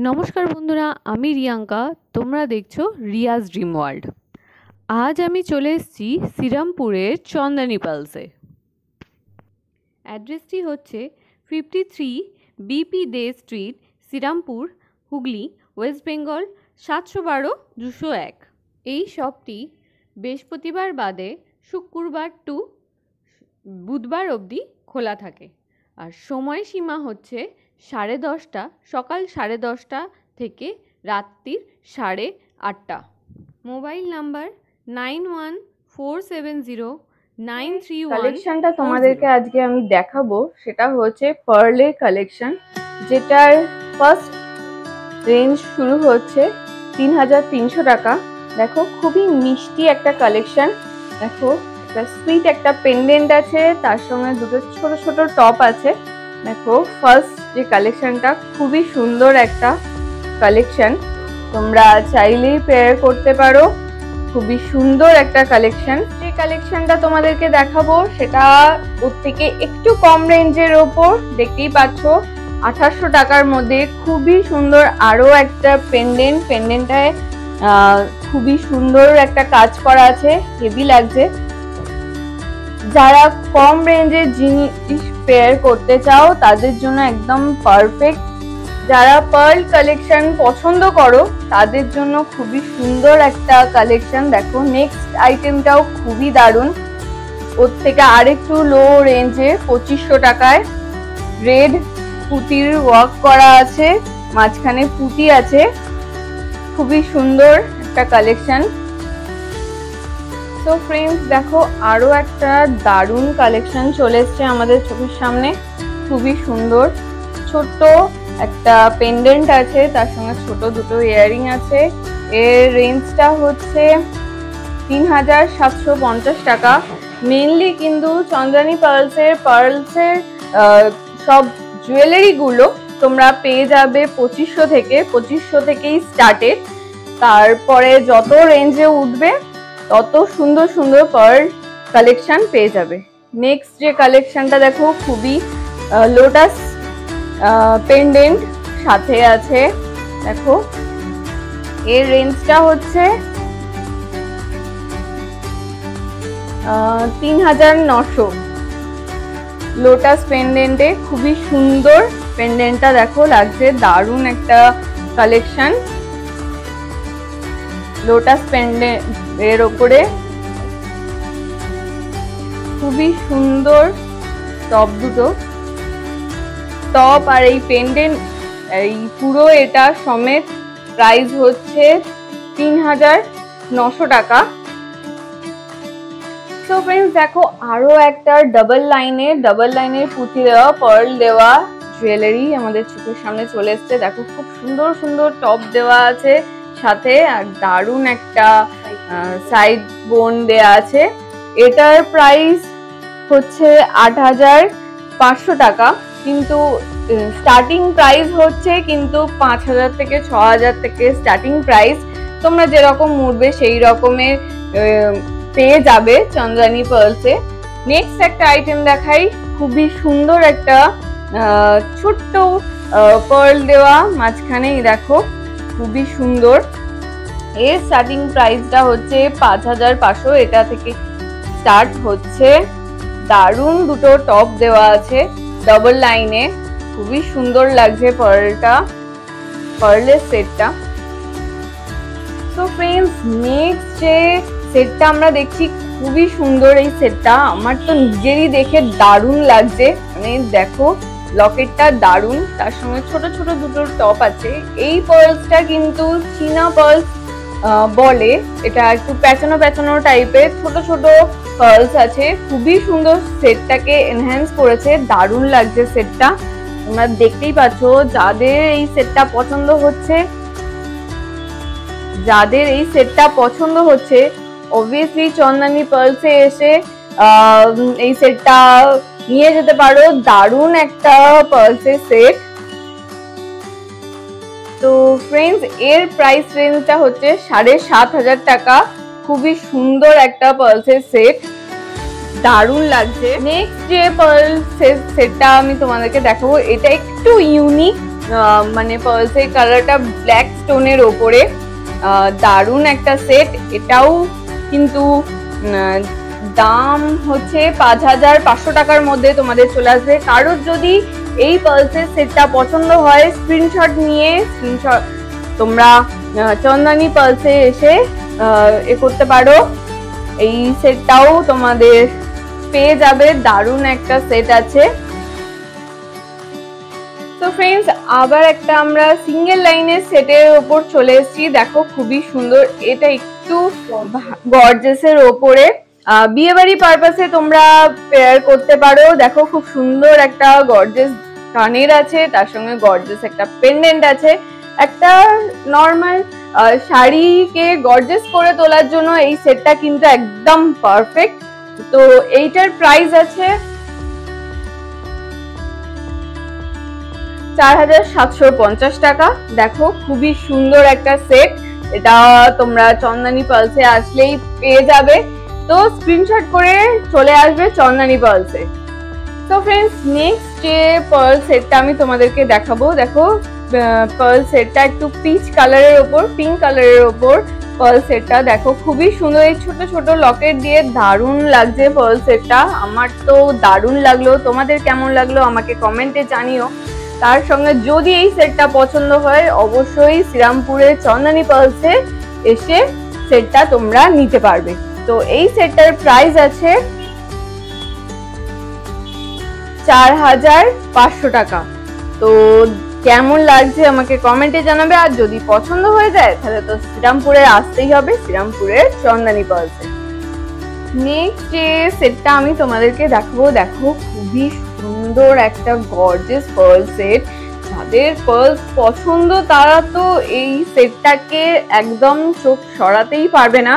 নমস্কার বন্ধুরা, আমি রিয়াঙ্কা। তোমরা দেখছো রিয়াজ ড্রিম ওয়ার্ল্ড। আজ আমি চলে এসেছি শ্রীরামপুরের চন্দানী পালসে। অ্যাড্রেসটি হচ্ছে 53 বিপি দে স্ট্রিট, শ্রীরামপুর, হুগলি, ওয়েস্ট বেঙ্গল 712-201। এই শপটি বৃহস্পতিবার বাদে শুক্রবার টু বুধবার অবধি খোলা থাকে, আর সময়সীমা হচ্ছে 10:30, সকাল 10:30 থেকে রাত্রির 8:30। Mobile number 91470931। কালেকশনটা তোমাদেরকে আজকে আমি দেখাবো, সেটা হচ্ছে পার্লের কালেকশন, যেটার ফার্স্ট রেঞ্জ শুরু হচ্ছে 3300 টাকা। দেখো খুবই মিষ্টি একটা কালেকশন। দেখো একটা সুইট একটা পেন্ডেন্ট আছে, তার সঙ্গে দুটো ছোট ছোট টপ আছে। দেখো ফার্স্ট যে কালেকশনটা খুবই সুন্দর একটা কালেকশন, তোমরা চাইলেই পেয়ার করতে পারো। খুবই সুন্দর একটা কালেকশন। যে কালেকশনটা তোমাদেরকে দেখাবো সেটা ওর থেকে একটু কম রেঞ্জের ওপর, দেখতেই পাচ্ছ 2800 টাকার মধ্যে খুবই সুন্দর আরো একটা পেন্ডেন্টটায় খুবই সুন্দর একটা কাজ করা আছে, হেভি লাগছে। যারা কম রেঞ্জের জিনিস পেয়ার করতে চাও তাদের জন্য একদম পারফেক্ট। যারা পার্ল কালেকশন পছন্দ করো তাদের জন্য খুবই সুন্দর একটা কালেকশন। দেখো নেক্সট আইটেমটাও খুবই দারুণ, ওর থেকে আরেকটু লো রেঞ্জে 2500 টাকায় রেড পুঁতির ওয়ার্ক করা আছে, মাঝখানে পুঁতি আছে, খুবই সুন্দর একটা কালেকশন। তো ফ্রেন্ডস দেখো আরো একটা দারুণ কালেকশন চলে এসছে আমাদের চোখের সামনে, খুবই সুন্দর। ছোট্ট একটা পেন্ডেন্ট আছে, তার সঙ্গে ছোট দুটো ইয়ারিং আছে। এর রেঞ্জটা হচ্ছে 3750 টাকা। মেনলি কিন্তু চন্দ্রানী পার্লসের সব জুয়েলারি গুলো তোমরা পেয়ে যাবে 2500 থেকেই স্টার্টেড। তারপরে যত রেঞ্জে উঠবে তত সুন্দর সুন্দর পার্ল কালেকশন পেয়ে যাবে। নেক্সট যে কালেকশনটা দেখো খুবই লোটাস পেন্ডেন্ট সাথে আছে। দেখো এর রেঞ্জটা হচ্ছে 3900। লোটাস পেন্ডেন্টে খুবই সুন্দর পেন্ডেন্টটা দেখো লাগছে, দারুণ একটা কালেকশন। লোটাস পেন্ডেন্ট এর ওপরে খুবই সুন্দর টপ, দুটো টপ আর এই পেন্ডেন্ট, এই পুরো এটা সমেত প্রাইস হচ্ছে 3900 টাকা। সো ফ্রেন্ডস দেখো আরো একটা ডাবল লাইনের পুঁতি দেওয়া পার্ল দেওয়া জুয়েলারি আমাদের চোখের সামনে চলে এসছে। দেখো খুব সুন্দর সুন্দর টপ দেওয়া আছে সাথে, আর দারুণ একটা সাইড বোন দেওয়া আছে। এটার প্রাইস হচ্ছে 8500 টাকা, কিন্তু স্টার্টিং প্রাইস হচ্ছে কিন্তু 5000 থেকে 6000 থেকে স্টার্টিং প্রাইস। তোমরা যেরকম উঠবে সেই রকমের পেয়ে যাবে চন্দ্রানী পার্লসে। নেক্সট একটা আইটেম দেখাই, খুবই সুন্দর একটা ছোট্ট পার্ল দেওয়া মাঝখানেই, দেখো খুবই সুন্দর। এর স্টার্টিং প্রাইসটা হচ্ছে 5500, এটা থেকে স্টার্ট হচ্ছে। দারুণ দুটো টপ দেওয়া আছে ডাবল লাইনে, খুবই সুন্দর লাগছে পার্লের সেটটা। সো ফ্রেন্ডস নেক্সট যে সেটটা আমরা দেখছি খুবই সুন্দর। এই সেটটা আমার তো নিজেরই দেখে দারুণ লাগছে, মানে দেখো লকেটটা দারুণ, তার সঙ্গে ছোট ছোট দুটো টপ আছে। এই পার্লসটা কিন্তু চীনা পার্লস বলে, এটা একটু প্যাচানো টাইপের ছোট ছোট পার্লস আছে, খুবই সুন্দর, সেটটাকে এনহ্যান্স করেছে, দারুণ লাগছে সেটটা। তোমরা দেখতেই পাচ্ছ, যাদের এই সেটটা পছন্দ হচ্ছে অবভিয়াসলি চন্দানী পার্লসে এসে এই সেটটা নিয়ে যেতে পারো। দারুণ একটা পার্লসের সেট। তো ফ্রেন্ডস এর প্রাইস রেঞ্জটা হচ্ছে 7500 টাকা। খুবই সুন্দর একটা পার্লসের সেট, দারুণ লাগছে। নেক্সট যে পার্ল সেটটা আমি তোমাদেরকে দেখাবো, এটা একটু ইউনিক, মানে পার্লসের কালারটা ব্ল্যাক স্টোনের ওপরে দারুণ একটা সেট। এটাও কিন্তু দাম হচ্ছে 5500 টাকার মধ্যে তোমাদের চলে আসবে। কারোর যদি এই পার্লসের সেটটা পছন্দ হয় স্ক্রিনশট নিয়ে তোমরা চন্দনী পার্লসে এসে এ করতে পারো। এই সেটটাও তোমাদের পেয়ে যাবে, দারুণ একটা সেট আছে। তো ফ্রেন্ডস, আবার একটা আমরা সিঙ্গেল লাইনের সেটের ওপর চলে এসেছি। দেখো খুবই সুন্দর, এটা একটু গর্জেসের ওপরে বিয়ে বাড়ি পারপাসে তোমরা পেয়ার করতে পারো। দেখো খুব সুন্দর একটা গর্জেস কানের আছে, তার সঙ্গে গর্জেস একটা পেন্ডেন্ট আছে। একটা নর্মাল শাড়িকে গর্জেস করে তোলার জন্য এই সেটটা কিন্তু একদম পারফেক্ট। তো এইটার প্রাইস আছে 4750 টাকা। দেখো খুবই সুন্দর একটা সেট, এটা তোমরা চন্দনী পার্লসে আসলেই পেয়ে যাবে। তো স্ক্রিনশট করে চলে আসবে চন্দনী পার্লসে। তো ফ্রেন্ডস, নেক্সট যে পার্ল সেটটা আমি তোমাদেরকে দেখাবো, দেখো পার্ল সেটটা একটু পিচ কালারের ওপর, পিঙ্ক কালারের ওপর পার্ল সেটটা। দেখো খুবই সুন্দর, এই ছোট ছোট লকেট দিয়ে দারুণ লাগছে পার্ল সেটটা। আমার তো দারুণ লাগলো, তোমাদের কেমন লাগলো আমাকে কমেন্টে জানিও। তার সঙ্গে যদি এই সেটটা পছন্দ হয় অবশ্যই শ্রীরামপুরের চন্দনী পার্লসে এসে সেটটা তোমরা নিতে পারবে। তো এই সেটটার প্রাইস আছে 4500 টাকা। তো কেমন লাগছে আমাকে কমেন্টে জানাবে, আর যদি পছন্দ হয়ে যায় তাহলে তো শ্রীরামপুরে আসতেই হবে, শ্রীরামপুরের চন্দনী পার্লসে। নেক্সট যে সেটটা আমি তোমাদেরকে দেখাবো, দেখো খুবই সুন্দর একটা গর্জিয়াস পার্ল সেট। যাদের পার্লস পছন্দ তারা তো এই সেটটাকে একদম চোখ সরাতেই পারবে না।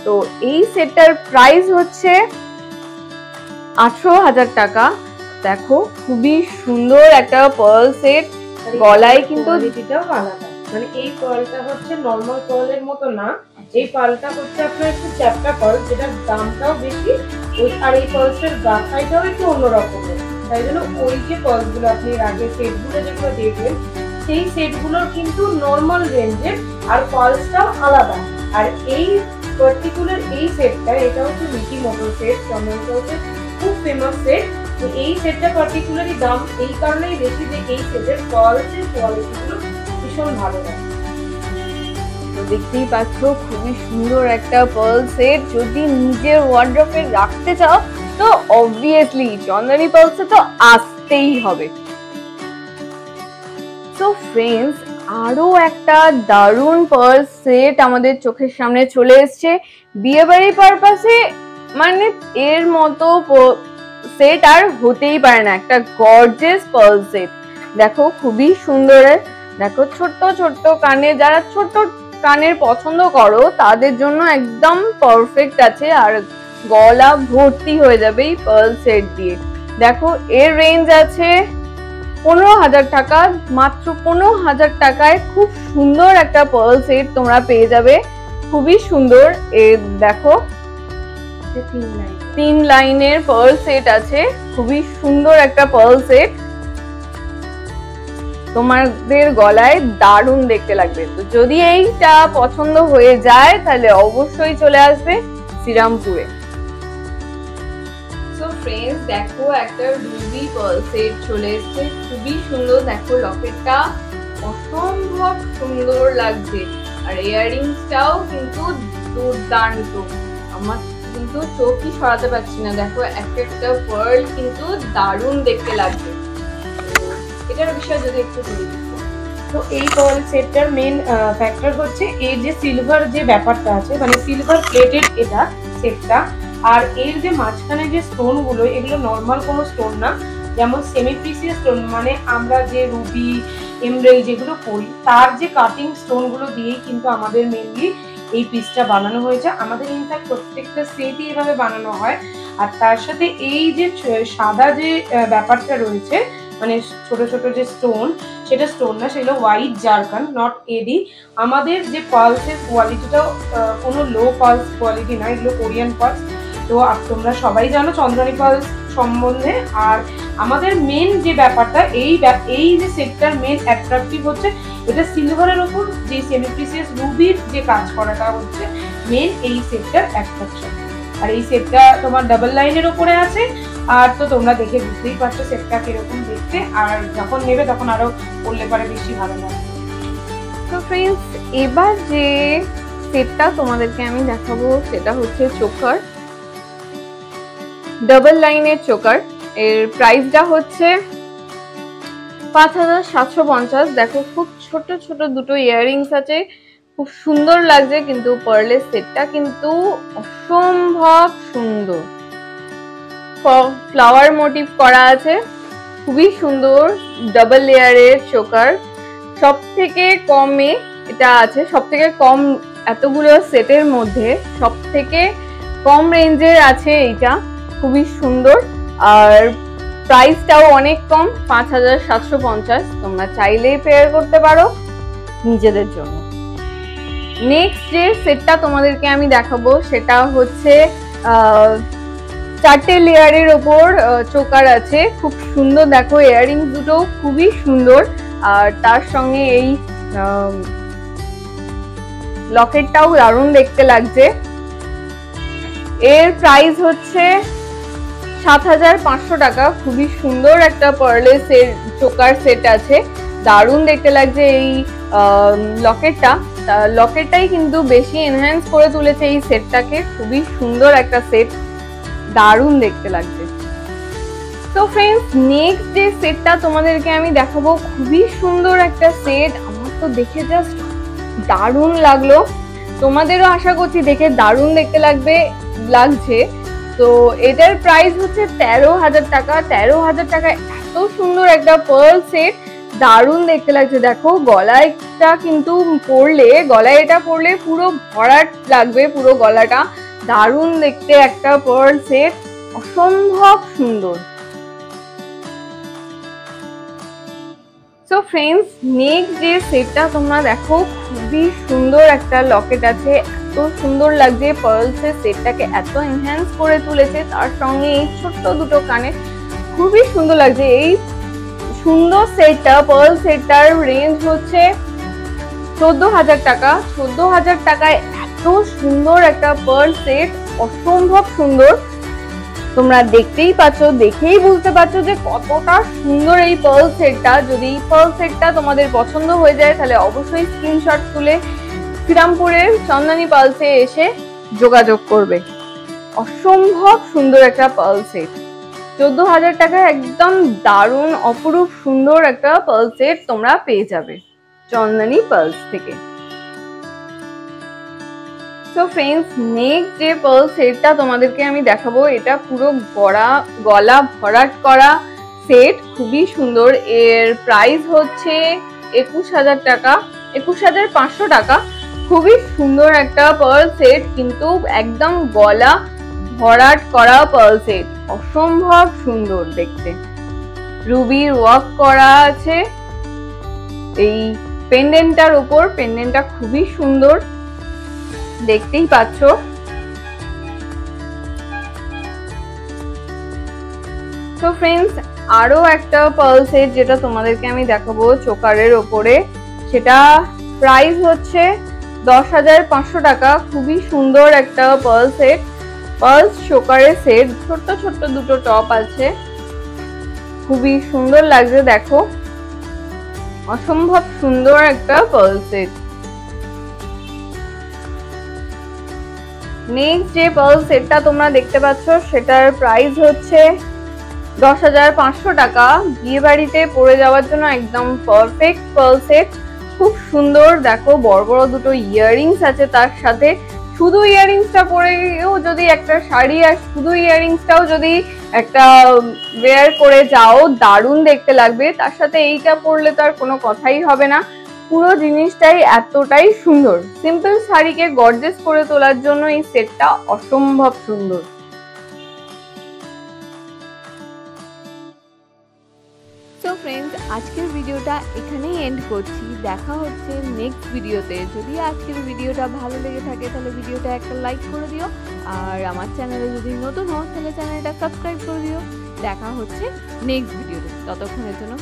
তো এই সেটটার প্রাইস হচ্ছে 18,000 টাকা। দেখো খুবই সুন্দর একটা পার্ল সেট, গলায় কিন্তু কোয়ালিটিটাও আলাদা। মানে এই পার্লটা হচ্ছে নরমাল পার্লের মতো না, এই পার্লটা হচ্ছে আপনার একটু চ্যাপ্টা পার্ল, যেটার দামটাও বেশি। আর এই পার্লসের গাথাইটাও একটু অন্যরকমের, তাই জন্য ওই যে পার্লসগুলো আপনি এর আগে সেটগুলো যেগুলো দেখবেন সেই সেটগুলোর কিন্তু নর্মাল রেঞ্জের, আর পার্লসটাও আলাদা। আর এই পার্টিকুলার এই সেটটা, এটা হচ্ছে মিকি মোটর সেট, চন্দন পার্লসের খুব ফেমাস সেট। তো এই সেটটা পার্টিকুলারই দাম এই কারণেই বেশি যে এই সেটের পার্লসের কোয়ালিটিগুলো ভীষণ ভালো লাগে। তো দেখতেই পাচ্ছ খুবই সুন্দর একটা পার্ল সেট। যদি নিজের ওয়ার্ড্রপে রাখতে চাও তো অবভিয়াসলি চন্দনী পার্লসে তো আসতেই হবে। তো ফ্রেন্ডস, আরো একটা দারুণ পার্ল সেট আমাদের চোখের সামনে চলে এসছে বিয়ে বাড়ি পারপাসে। মানে এর মতো সেট আর হতেই পারে না, একটা গর্জিয়াস পার্ল সেট। দেখো খুবই সুন্দর। দেখো ছোট্ট ছোট্ট কানে, যারা ছোট্ট কানের পছন্দ করো তাদের জন্য একদম পারফেক্ট আছে, আর গলা ভর্তি হয়ে যাবে এই পার্ল সেট দিয়ে। দেখো এর রেঞ্জ আছে 15,000 টাকা। মাত্র 15,000 টাকায় খুব সুন্দর একটা পার্ল সেট তোমরা পেয়ে যাবে, খুবই সুন্দর। এর দেখো 3 লাইনের পার্ল সেট আছে, খুবই সুন্দর একটা পার্ল সেট, তোমাদের গলায় দারুণ দেখতে লাগবে। তো যদি এইটা পছন্দ হয়ে যায় তাহলে অবশ্যই চলে আসবে শ্রীরামপুরে। সো ফ্রেন্ডস, দেখো একটা রুবি পার্ল সেট চলে এসেছে, খুবই সুন্দর। দেখো লকেটটা অসম্ভব সুন্দর লাগছে, আর ইয়াররিংসটাও কিন্তু দুর্দান্ত। আমার কিন্তু চোখই সরাতে পারছি না, দেখো একটা একটা পার্ল কিন্তু দারুণ দেখতে লাগছে। এটার বিষয়ে যদি একটু বলি, তো এই পার্ল সেটটার মেন ফ্যাক্টর হচ্ছে এই যে সিলভার যে ব্যাপারটা আছে, মানে সিলভার প্লেটেড এটা সেটটা। আর এর যে মাঝখানে যে স্টোন গুলো, এগুলো নর্মাল কোনো স্টোন না, যেমন সেমি প্রিসিয়াস স্টোন, মানে আমরা যে রুবি এমরাল্ড যেগুলো করি তার যে কাটিং স্টোন গুলো দিয়েই কিন্তু আমাদের মেনলি এই পিসটা বানানো হয়েছে। আমাদের ইনফ্যাক্ট প্রত্যেকটা সেটই এভাবে বানানো হয়। আর তার সাথে এই যে সাদা যে ব্যাপারটা রয়েছে, মানে ছোট ছোট যে স্টোন, সেটা স্টোন না, সেগুলো হোয়াইট জারকান, নট এডি। আমাদের যে পার্লসের কোয়ালিটিটাও কোনো লো পার্লস কোয়ালিটি না, এগুলো কোরিয়ান পার্লস। তো তোমরা সবাই জানো চন্দ্রানী পার্লস সম্বন্ধে। আর আমাদের মেন যে ব্যাপারটা এই যে সেটটার মেন অ্যাট্রাকটিভ হচ্ছে এটা সিলভারের উপর যে সেমি প্রিসিয়াস রুবির যে কাজ করাটা হচ্ছে মেন এই সেটটার অ্যাট্রাকশন। আর এই সেটটা তোমার ডাবল লাইনের উপরে আছে। আর তো তোমরা দেখে বুঝতেই পারছো সেটটা কিরকম দেখতে, আর যখন নেবে তখন আরো পরলে পরে বেশি ভালো লাগবে। তো ফ্রেন্ডস, এবার যে সেটটা তোমাদেরকে আমি দেখাবো সেটা হচ্ছে চোকার, ডাবল লাইনের চোকার। এর প্রাইসটা হচ্ছে 5750। দেখো খুব ছোট ছোট দুটো ইয়াররিংস আছে, খুব সুন্দর লাগছে, কিন্তু পার্লের সেটটা কিন্তু অসম্ভব সুন্দর। ফ্লাওয়ার মোটিভ করা আছে, খুবই সুন্দর ডাবল লেয়ারের চোকার। সব থেকে কমে এটা আছে, সব থেকে কম এতগুলো সেটের মধ্যে সব থেকে কম রেঞ্জের আছে এইটা, খুবই সুন্দর। আর প্রাইসটাও অনেক কম, 5750। তোমরা চাইলেই পেয়ার করতে পারো নিজেদের জন্য। নেক্সট যে সেটটা তোমাদেরকে আমি দেখাবো সেটা হচ্ছে 4টে লেয়ারের ওপর চোকার আছে, খুব সুন্দর। দেখো ইয়াররিং দুটো খুবই সুন্দর, আর তার সঙ্গে এই লকেটটাও দারুণ দেখতে লাগছে। এর প্রাইস হচ্ছে 7500 টাকা। খুবই সুন্দর একটা পার্লের চোকার সেট আছে, দারুণ দেখতে লাগছে। এই লকেটটাই কিন্তু বেশি এনহ্যান্স করে তুলেছে এই সেটটাকে, খুবই সুন্দর একটা সেট, দারুণ দেখতে লাগছে। তো ফ্রেন্ডস, নেক্সট যে সেটটা তোমাদেরকে আমি দেখাবো খুবই সুন্দর একটা সেট, আমার তো দেখে জাস্ট দারুণ লাগলো, তোমাদেরও আশা করছি দেখে দারুণ দেখতে লাগছে। তো এটার প্রাইস হচ্ছে 13000 টাকা। 13000 টাকা এত সুন্দর একটা পার্ল সেট, দারুণ দেখতে লাগছে। দেখো গলায় এটা পরলে পুরো ভরাট লাগবে, পুরো গলাটা দারুণ দেখতে একটা পার্ল সেট, অসম্ভব সুন্দর। সো ফ্রেন্ডস, নেক্সট যে সেটটা তোমরা দেখো খুবই সুন্দর একটা লকেট আছে, এত সুন্দর লাগছে, পার্লসের সেটটাকে এত এনহ্যান্স করে তুলেছে, তার সঙ্গে এই ছোট্ট দুটো কানে খুবই সুন্দর লাগছে। এই সুন্দর সেটটা, পার্ল সেটটার রেঞ্জ হচ্ছে 14000 টাকা। 14000 টাকায় এত সুন্দর একটা পার্ল সেট, অসম্ভব সুন্দর। তোমরা দেখতেই পাচ্ছ, দেখেই বুঝতে পারছো যে কতটা সুন্দর এই পার্ল সেটটা। যদি এই পার্ল সেটটা তোমাদের পছন্দ হয়ে যায় তাহলে অবশ্যই স্ক্রিনশট তুলে শ্রীরামপুরের চন্দনী পার্লসে এসে যোগাযোগ করবে। অসম্ভব সুন্দর একটা পার্ল সেট, 14000 টাকা একদম দারুণ অপরূপ সুন্দর একটা পার্ল সেট তোমরা পেয়ে যাবে চন্দনী পার্লস থেকে। তো ফ্রেন্ডস, নেক্সট যে পার্ল সেটটা তোমাদেরকে আমি দেখাবো এটা পুরো গলা ভরাট করা সেট, খুবই সুন্দর। এর প্রাইস হচ্ছে 21000 টাকা, 21500 টাকা। খুবই সুন্দর একটা পার্ল সেট, কিন্তু একদম গলা ভরাট করা পার্ল সেট, অসম্ভব সুন্দর দেখতে। রুবির ওয়ার্ক করা আছে এই পেন্ডেন্টটার উপর, পেন্ডেন্টটা খুবই সুন্দর, দেখতেই পাচ্ছ। তো ফ্রেন্ডস, আরো একটা পার্ল সেট যেটা তোমাদেরকে আমি দেখাবো চোকারের ওপরে, সেটা প্রাইস হচ্ছে 10500 টাকা। খুবই সুন্দর একটা পার্ল সেট, পার্লস চোকারের সেট, ছোট্ট ছোট্ট দুটো টপ আছে, খুবই সুন্দর লাগছে। দেখো অসম্ভব সুন্দর একটা পার্ল সেট। নেক্সট যে পার্ল সেটটা তোমরা দেখতে পাচ্ছ সেটার প্রাইস হচ্ছে 10500 টাকা। বিয়ে বাড়িতে পরে যাওয়ার জন্য একদম পারফেক্ট পার্ল সেট, খুব সুন্দর। দেখো বড় বড় দুটো ইয়াররিংস আছে তার সাথে, শুধু ইয়াররিংসটা পরেও যদি একটা শাড়ি আর শুধু ইয়াররিংসটাও যদি একটা ওয়্যার করে যাও দারুণ দেখতে লাগবে, তার সাথে এইটা পরলে তো আর কোনো কথাই হবে না। পুরো জিনিসটাই এতটাই সুন্দর, সিম্পল শাড়িকে গর্জিয়াস করে তোলার জন্য এই সেটটা অসম্ভব সুন্দর। সো ফ্রেন্ডস, আজকের ভিডিওটা এখানেই এন্ড করছি, দেখা হচ্ছে নেক্সট ভিডিওতে। যদি আজকের ভিডিওটা ভালো লেগে থাকে তাহলে ভিডিওটা একটা লাইক করে দিও, আর আমার চ্যানেলে যদি নতুন হও তাহলে চ্যানেলটা সাবস্ক্রাইব করে দিও। দেখা হচ্ছে নেক্সট ভিডিওতে। ততক্ষণের জন্য